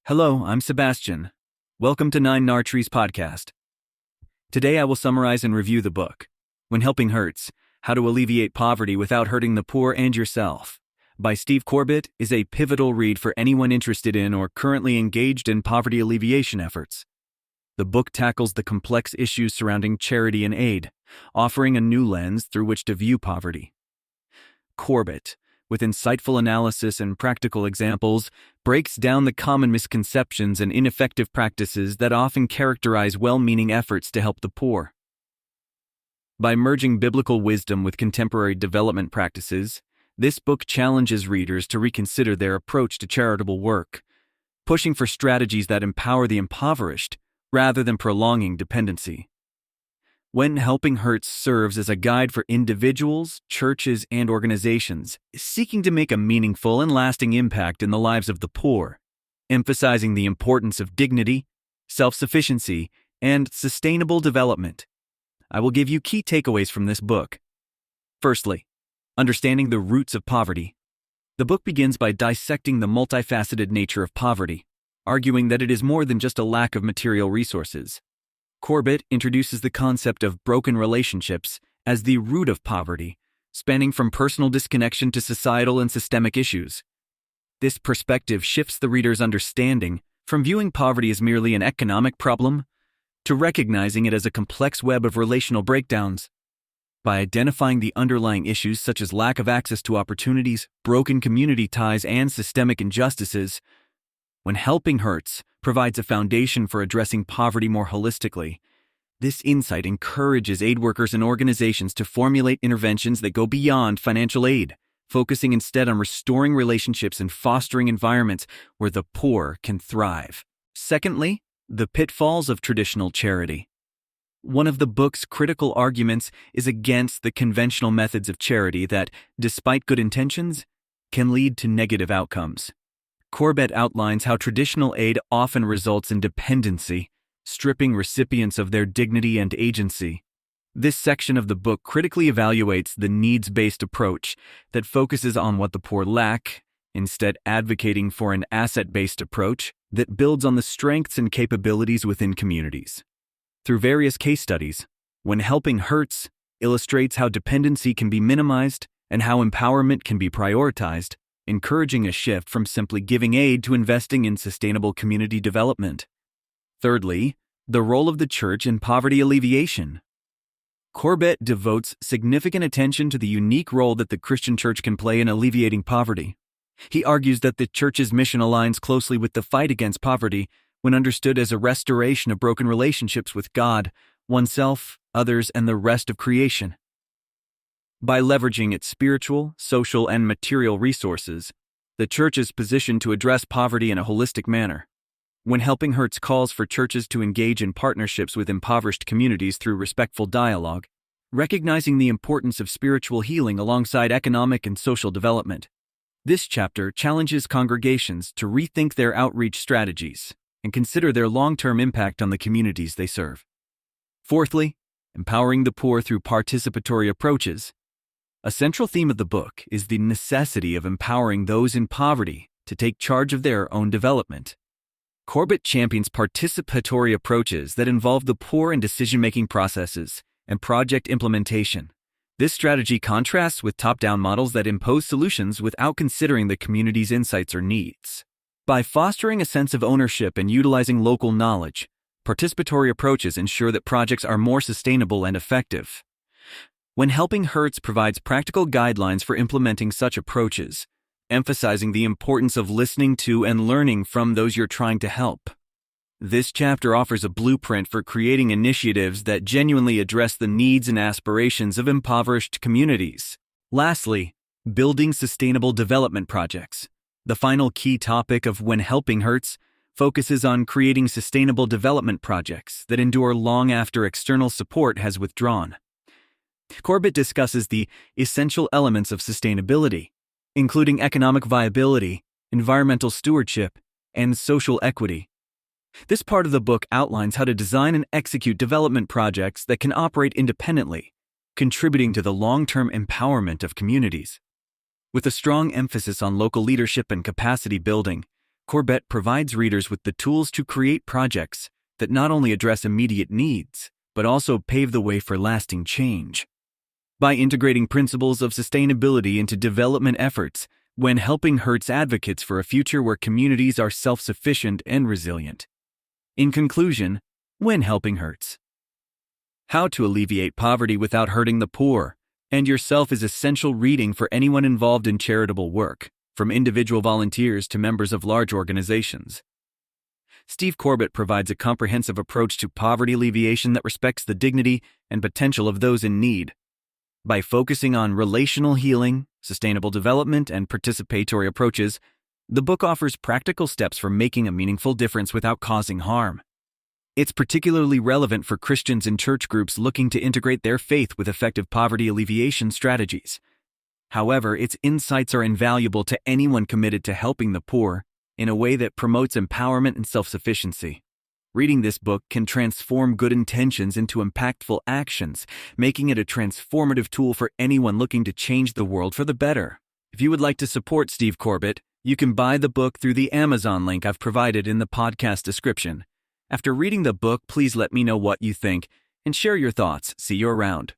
Hello, I'm Sebastian. Welcome to Nine Nartrees Podcast. Today I will summarize and review the book, When Helping Hurts, How to Alleviate Poverty Without Hurting the Poor and Yourself, by Steve Corbett, is a pivotal read for anyone interested in or currently engaged in poverty alleviation efforts. The book tackles the complex issues surrounding charity and aid, offering a new lens through which to view poverty. Corbett, with insightful analysis and practical examples, breaks down the common misconceptions and ineffective practices that often characterize well-meaning efforts to help the poor. By merging biblical wisdom with contemporary development practices, this book challenges readers to reconsider their approach to charitable work, pushing for strategies that empower the impoverished rather than prolonging dependency. When Helping Hurts serves as a guide for individuals, churches, and organizations seeking to make a meaningful and lasting impact in the lives of the poor, emphasizing the importance of dignity, self-sufficiency, and sustainable development. I will give you key takeaways from this book. Firstly, understanding the roots of poverty. The book begins by dissecting the multifaceted nature of poverty, arguing that it is more than just a lack of material resources. Corbett introduces the concept of broken relationships as the root of poverty, spanning from personal disconnection to societal and systemic issues. This perspective shifts the reader's understanding from viewing poverty as merely an economic problem to recognizing it as a complex web of relational breakdowns. By identifying the underlying issues such as lack of access to opportunities, broken community ties, and systemic injustices, When Helping Hurts provides a foundation for addressing poverty more holistically. This insight encourages aid workers and organizations to formulate interventions that go beyond financial aid, focusing instead on restoring relationships and fostering environments where the poor can thrive. Secondly, the pitfalls of traditional charity. One of the book's critical arguments is against the conventional methods of charity that, despite good intentions, can lead to negative outcomes. Corbett outlines how traditional aid often results in dependency, stripping recipients of their dignity and agency. This section of the book critically evaluates the needs-based approach that focuses on what the poor lack, instead advocating for an asset-based approach that builds on the strengths and capabilities within communities. Through various case studies, When Helping Hurts illustrates how dependency can be minimized and how empowerment can be prioritized, encouraging a shift from simply giving aid to investing in sustainable community development. Thirdly, the role of the church in poverty alleviation. Corbett devotes significant attention to the unique role that the Christian church can play in alleviating poverty. He argues that the church's mission aligns closely with the fight against poverty when understood as a restoration of broken relationships with God, oneself, others, and the rest of creation. By leveraging its spiritual, social, and material resources, the church is positioned to address poverty in a holistic manner. When Helping Hurts calls for churches to engage in partnerships with impoverished communities through respectful dialogue, recognizing the importance of spiritual healing alongside economic and social development. This chapter challenges congregations to rethink their outreach strategies and consider their long-term impact on the communities they serve. Fourthly, empowering the poor through participatory approaches. A central theme of the book is the necessity of empowering those in poverty to take charge of their own development. Corbett champions participatory approaches that involve the poor in decision-making processes and project implementation. This strategy contrasts with top-down models that impose solutions without considering the community's insights or needs. By fostering a sense of ownership and utilizing local knowledge, participatory approaches ensure that projects are more sustainable and effective. When Helping Hurts provides practical guidelines for implementing such approaches, emphasizing the importance of listening to and learning from those you're trying to help. This chapter offers a blueprint for creating initiatives that genuinely address the needs and aspirations of impoverished communities. Lastly, building sustainable development projects. The final key topic of When Helping Hurts focuses on creating sustainable development projects that endure long after external support has withdrawn. Corbett discusses the essential elements of sustainability, including economic viability, environmental stewardship, and social equity. This part of the book outlines how to design and execute development projects that can operate independently, contributing to the long-term empowerment of communities. With a strong emphasis on local leadership and capacity building, Corbett provides readers with the tools to create projects that not only address immediate needs, but also pave the way for lasting change. By integrating principles of sustainability into development efforts, When Helping Hurts advocates for a future where communities are self-sufficient and resilient. In conclusion, When Helping Hurts. How to alleviate poverty without hurting the poor and yourself is essential reading for anyone involved in charitable work, from individual volunteers to members of large organizations. Steve Corbett provides a comprehensive approach to poverty alleviation that respects the dignity and potential of those in need. By focusing on relational healing, sustainable development, and participatory approaches, the book offers practical steps for making a meaningful difference without causing harm. It's particularly relevant for Christians and church groups looking to integrate their faith with effective poverty alleviation strategies. However, its insights are invaluable to anyone committed to helping the poor in a way that promotes empowerment and self-sufficiency. Reading this book can transform good intentions into impactful actions, making it a transformative tool for anyone looking to change the world for the better. If you would like to support Steve Corbett, you can buy the book through the Amazon link I've provided in the podcast description. After reading the book, please let me know what you think and share your thoughts. See you around.